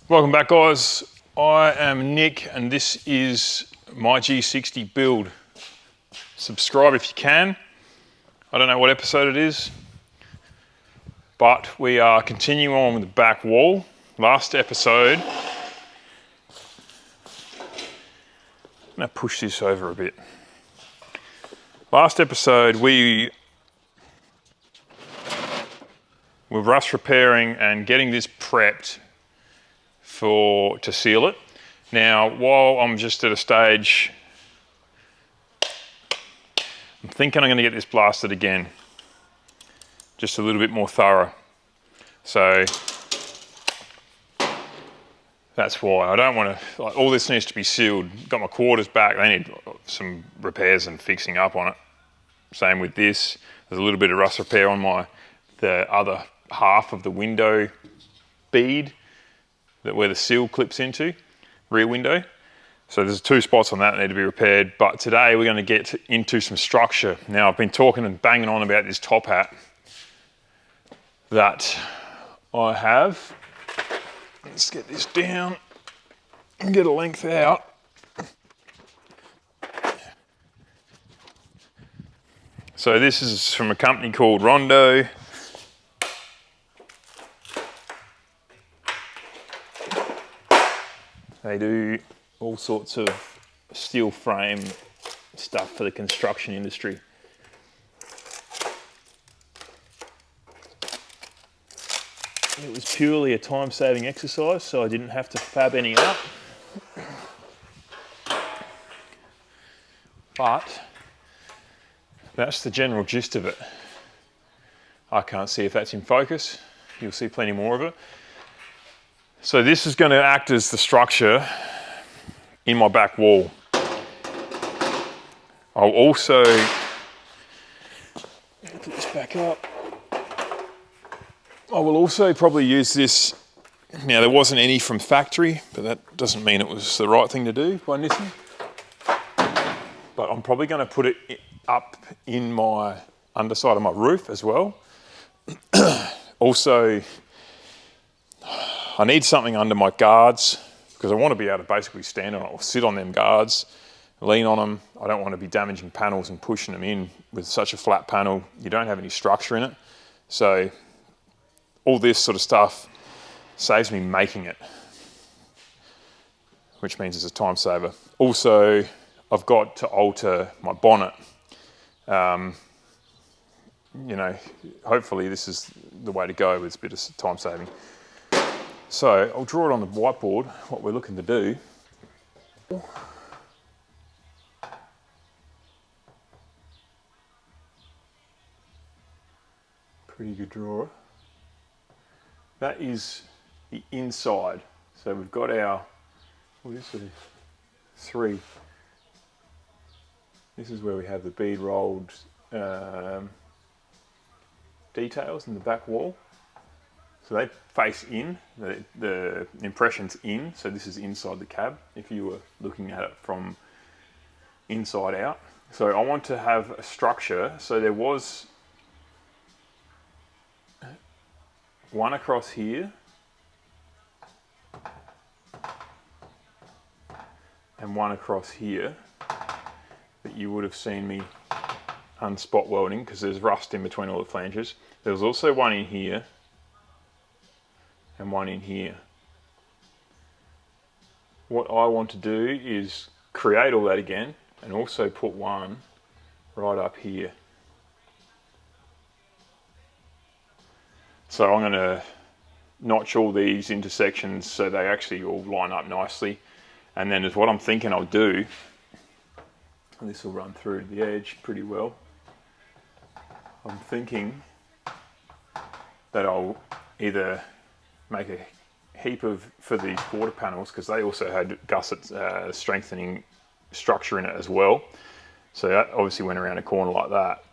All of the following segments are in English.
Welcome back, guys. I am Nick and this is my G60 build. Subscribe if you can. I don't know what episode it is, but we are continuing on with the back wall. Last episode, I'm going to push this over a bit. Last episode we were rust repairing and getting this prepped to seal it. Now, while I'm just at a stage, I'm thinking I'm going to get this blasted again, just a little bit more thorough. So that's why I don't want to, like, all this needs to be sealed. Got my quarters back, they need some repairs and fixing up on it. Same with this. There's a little bit of rust repair on the other half of the window bead, where the seal clips into, rear window. So there's two spots on that need to be repaired, but today we're going to get into some structure. Now, I've been talking and banging on about this top hat that I have. Let's get this down and get a length out. So this is from a company called Rondo. They do all sorts of steel frame stuff for the construction industry. It was purely a time-saving exercise, so I didn't have to fab any up. But that's the general gist of it. I can't see if that's in focus. You'll see plenty more of it. So this is going to act as the structure in my back wall. I'll also put this back up. I will also probably use this. Now, there wasn't any from factory, but that doesn't mean it was the right thing to do by Nissan. But I'm probably going to put it up in my underside of my roof as well. Also, I need something under my guards because I want to be able to basically stand on it or sit on them guards, lean on them. I don't want to be damaging panels and pushing them in with such a flat panel. You don't have any structure in it. So all this sort of stuff saves me making it, which means it's a time saver. Also, I've got to alter my bonnet. You know, hopefully this is the way to go with a bit of time saving. So I'll draw it on the whiteboard, what we're looking to do. Pretty good drawer. That is the inside. So we've got our, what is it? 3. This is where we have the bead rolled details in the back wall. So they face in, the impression's in, so this is inside the cab if you were looking at it from inside out. So I want to have a structure, so there was one across here and one across here that you would have seen me unspot welding because there's rust in between all the flanges. There was also one in here and one in here. What I want to do is create all that again and also put one right up here. So I'm going to notch all these intersections so they actually all line up nicely. And then is what I'm thinking I'll do, and this will run through to the edge pretty well. I'm thinking that I'll either make a heap for these quarter panels, because they also had gusset strengthening structure in it as well. So that obviously went around a corner like that.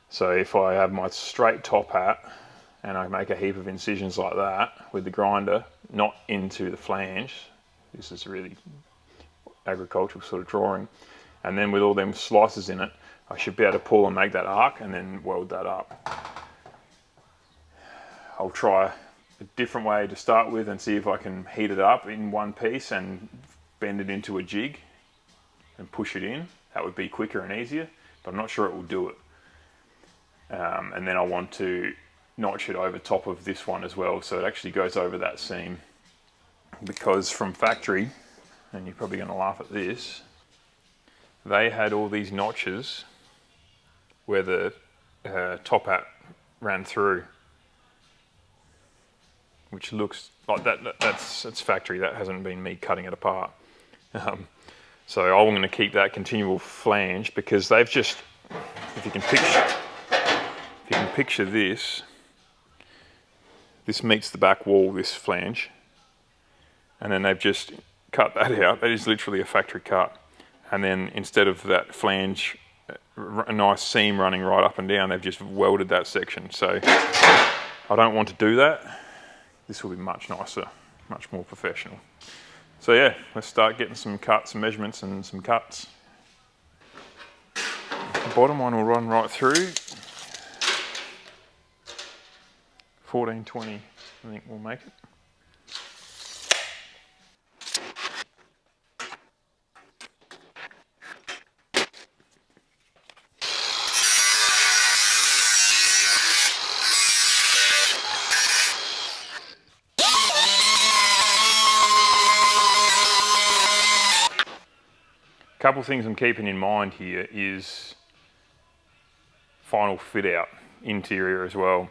So if I have my straight top hat and I make a heap of incisions like that with the grinder, not into the flange, this is really agricultural sort of drawing, and then with all them slices in it, I should be able to pull and make that arc and then weld that up. I'll try a different way to start with and see if I can heat it up in one piece and bend it into a jig and push it in. That would be quicker and easier, but I'm not sure it will do it. And then I want to notch it over top of this one as well, so it actually goes over that seam. Because from factory, and you're probably going to laugh at this, they had all these notches where the top hat ran through, which looks like that's factory. That hasn't been me cutting it apart. So I'm going to keep that continual flange, because they've just, if you can picture this meets the back wall, this flange, and then they've just cut that out. That is literally a factory cut. And then instead of that flange, a nice seam running right up and down, they've just welded that section. So I don't want to do that. This will be much nicer, much more professional. So yeah, let's start getting some cuts, some measurements and some cuts. The bottom one will run right through. 1420, I think we'll make it. A couple of things I'm keeping in mind here is final fit out, interior as well.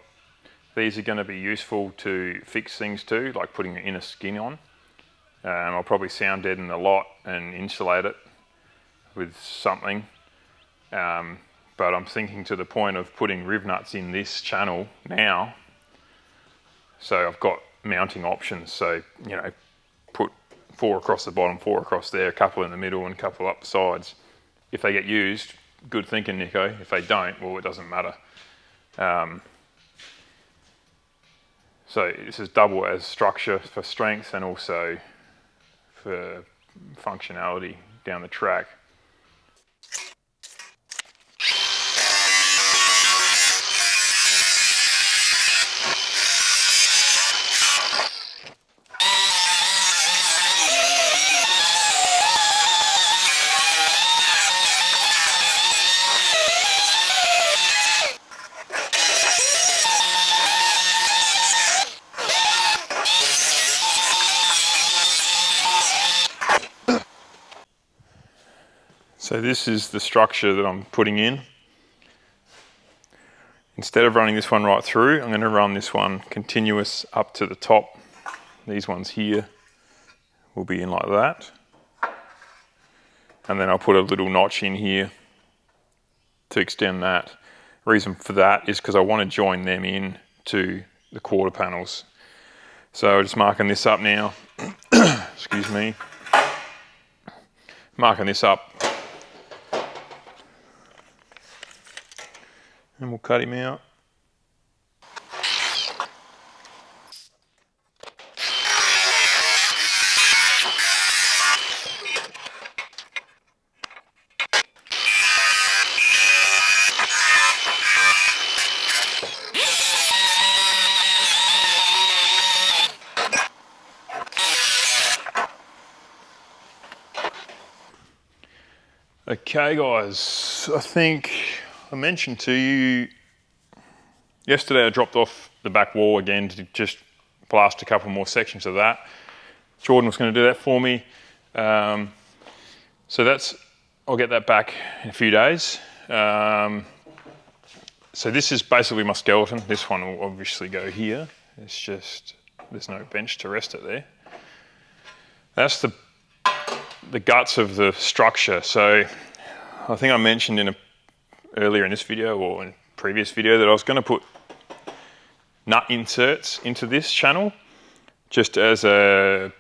These are going to be useful to fix things too, like putting the inner skin on. I'll probably sound deaden a lot and insulate it with something. But I'm thinking to the point of putting riv nuts in this channel now. So I've got mounting options. So, you know, put 4 across the bottom, 4 across there, a couple in the middle and a couple up the sides. If they get used, good thinking, Nico. If they don't, well, it doesn't matter. So this is double as structure for strength and also for functionality down the track. So this is the structure that I'm putting in. Instead of running this one right through, I'm going to run this one continuous up to the top. These ones here will be in like that. And then I'll put a little notch in here to extend that. Reason for that is because I want to join them in to the quarter panels. So I'm just marking this up now. Excuse me. Marking this up. And we'll cut him out. Okay guys, I think I mentioned to you yesterday I dropped off the back wall again to just blast a couple more sections of that. Jordan was going to do that for me. So I'll get that back in a few days. So this is basically my skeleton. This one will obviously go here. It's just, there's no bench to rest it there. That's the guts of the structure. So I think I mentioned earlier in this video or in a previous video that I was going to put nut inserts into this channel just as a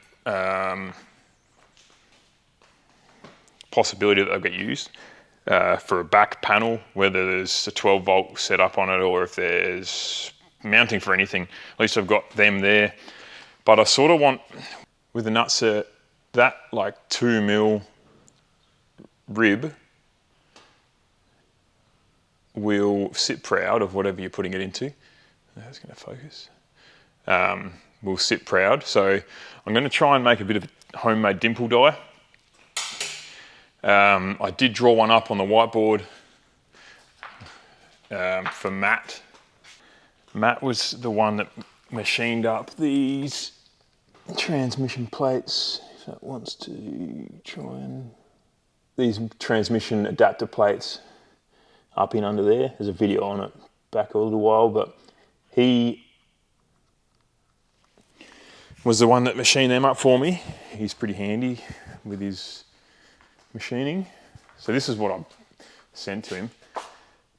possibility that they'll get used for a back panel, whether there's a 12 volt set up on it or if there's mounting for anything. At least I've got them there. But I sort of want, with the nut set, that like 2mm rib will sit proud of whatever you're putting it into. That's going to focus. will sit proud. So I'm going to try and make a bit of a homemade dimple die. I did draw one up on the whiteboard for Matt. Matt was the one that machined up these transmission plates. If that wants to try and... These transmission adapter plates up in under there. There's a video on it back a little while, but he was the one that machined them up for me. He's pretty handy with his machining. So this is what I sent to him.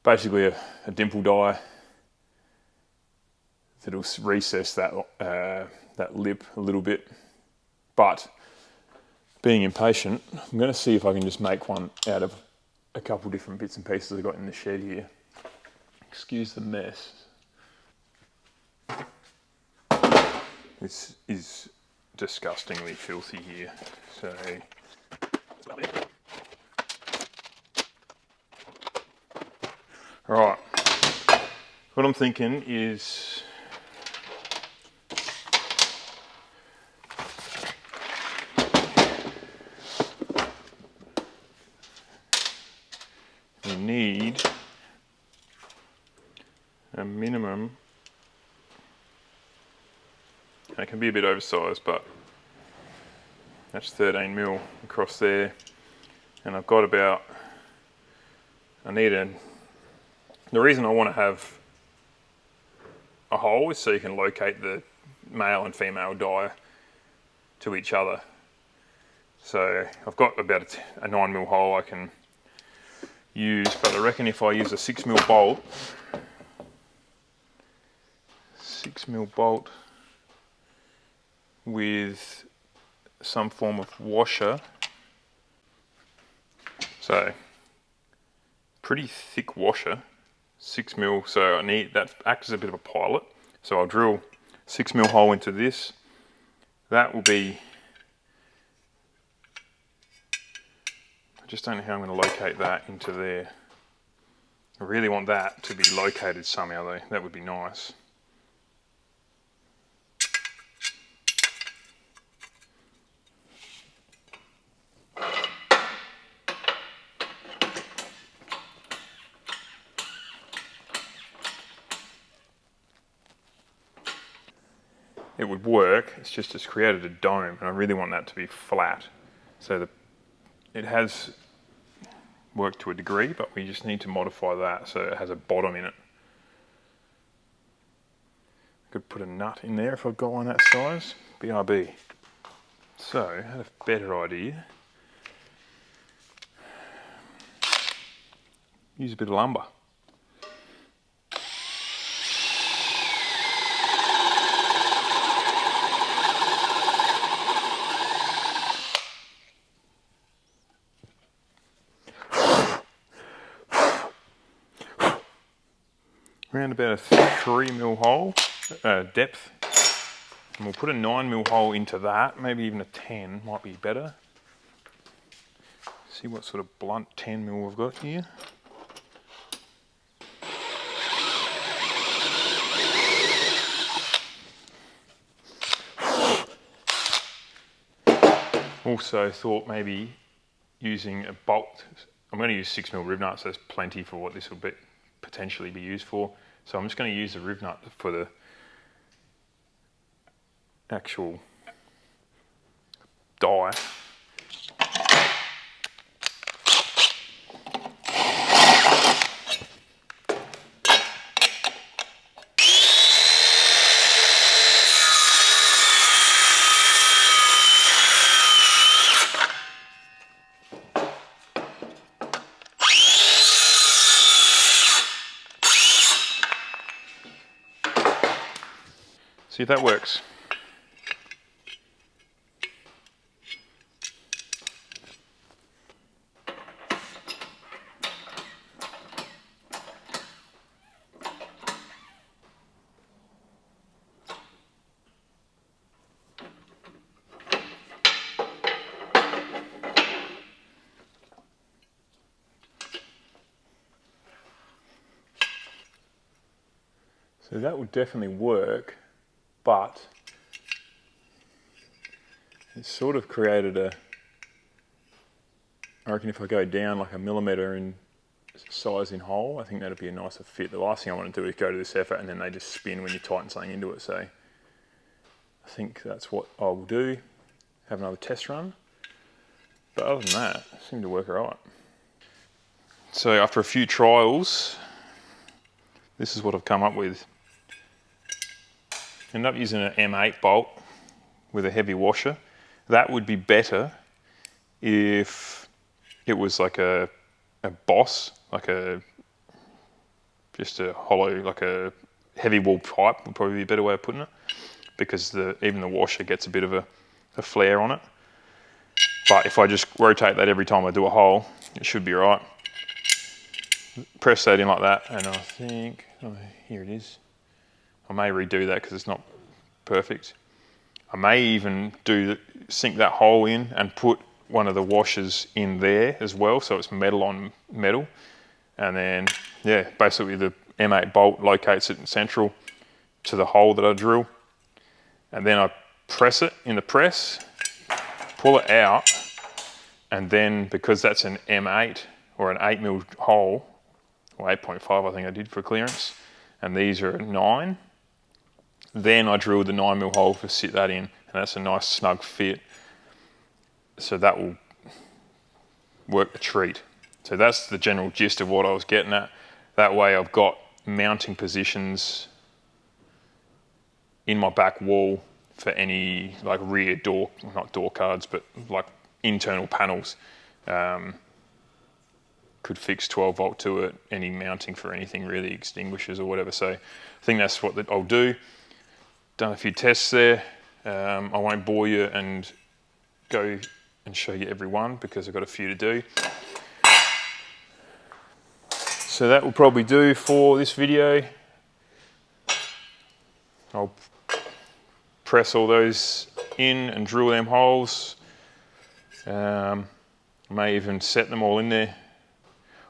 Basically a dimple die that'll recess that that lip a little bit. But being impatient, I'm going to see if I can just make one out of a couple different bits and pieces I've got in the shed here. Excuse the mess. This is disgustingly filthy here. So, right. What I'm thinking is we need a minimum. It can be a bit oversized, but that's 13 mil across there. And I've got about, the reason I want to have a hole is so you can locate the male and female die to each other. So I've got about a 9 mil hole I can use, but I reckon if I use a 6 mil bolt, 6 mil bolt with some form of washer, so pretty thick washer, 6 mil, so I need that acts as a bit of a pilot. So I'll drill 6 mil hole into this. That will be, I just don't know how I'm going to locate that into there. I really want that to be located somehow though, that would be nice. It would work, it's just it's created a dome and I really want that to be flat. So it has worked to a degree, but we just need to modify that so it has a bottom in it. I could put a nut in there if I've got one that size, BRB. So I had a better idea. Use a bit of lumber. Around about a 3 mil hole depth, and we'll put a 9 mil hole into that, maybe even a 10 might be better. See what sort of blunt 10 mil we've got here. Also thought maybe using a bolt. I'm going to use 6 mil rib nut, so there's plenty for what this will be potentially be used for. So I'm just going to use the rib nut for the actual die. See if that works. So that would definitely work, but it's sort of created a, I reckon if I go down like a millimetre in size in hole, I think that'd be a nicer fit. The last thing I want to do is go to this effort and then they just spin when you tighten something into it. So I think that's what I will do. Have another test run. But other than that, it seemed to work all right. So after a few trials, this is what I've come up with. End up using an M8 bolt with a heavy washer. That would be better if it was like a boss, like just a hollow, like a heavy wall pipe would probably be a better way of putting it, because even the washer gets a bit of a flare on it. But if I just rotate that every time I do a hole, it should be right. Press that in like that, and I think, oh, here it is. I may redo that because it's not perfect. I may even sink that hole in and put one of the washers in there as well, so it's metal on metal. And then, yeah, basically the M8 bolt locates it in central to the hole that I drill. And then I press it in the press, pull it out, and then because that's an M8 or an 8mm hole, or 8.5 I think I did for clearance, and these are 9, then I drill the 9mm hole to sit that in, and that's a nice snug fit. So that will work a treat. So that's the general gist of what I was getting at. That way I've got mounting positions in my back wall for any like rear door, not door cards, but like internal panels. Could fix 12 volt to it, any mounting for anything really, extinguishers or whatever. So I think that's what I'll do. Done a few tests there. I won't bore you and go and show you every one because I've got a few to do. So that will probably do for this video. I'll press all those in and drill them holes. May even set them all in there.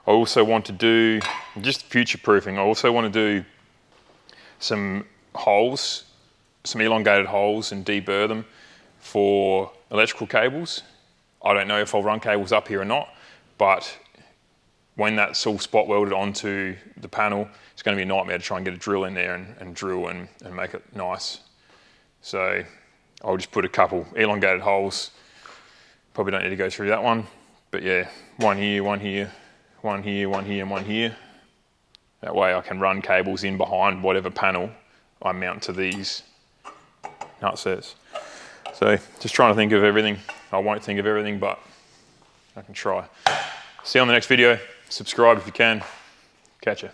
I also want to do, just future proofing, I also want to do some holes, some elongated holes, and deburr them for electrical cables. I don't know if I'll run cables up here or not, but when that's all spot welded onto the panel, it's going to be a nightmare to try and get a drill in there and drill and make it nice. So I'll just put a couple elongated holes. Probably don't need to go through that one, but yeah, one here, one here, one here, one here, and one here. That way I can run cables in behind whatever panel I mount to these nutsets. So just trying to think of everything. I won't think of everything, but I can try. See you on the next video. Subscribe if you can. Catch ya.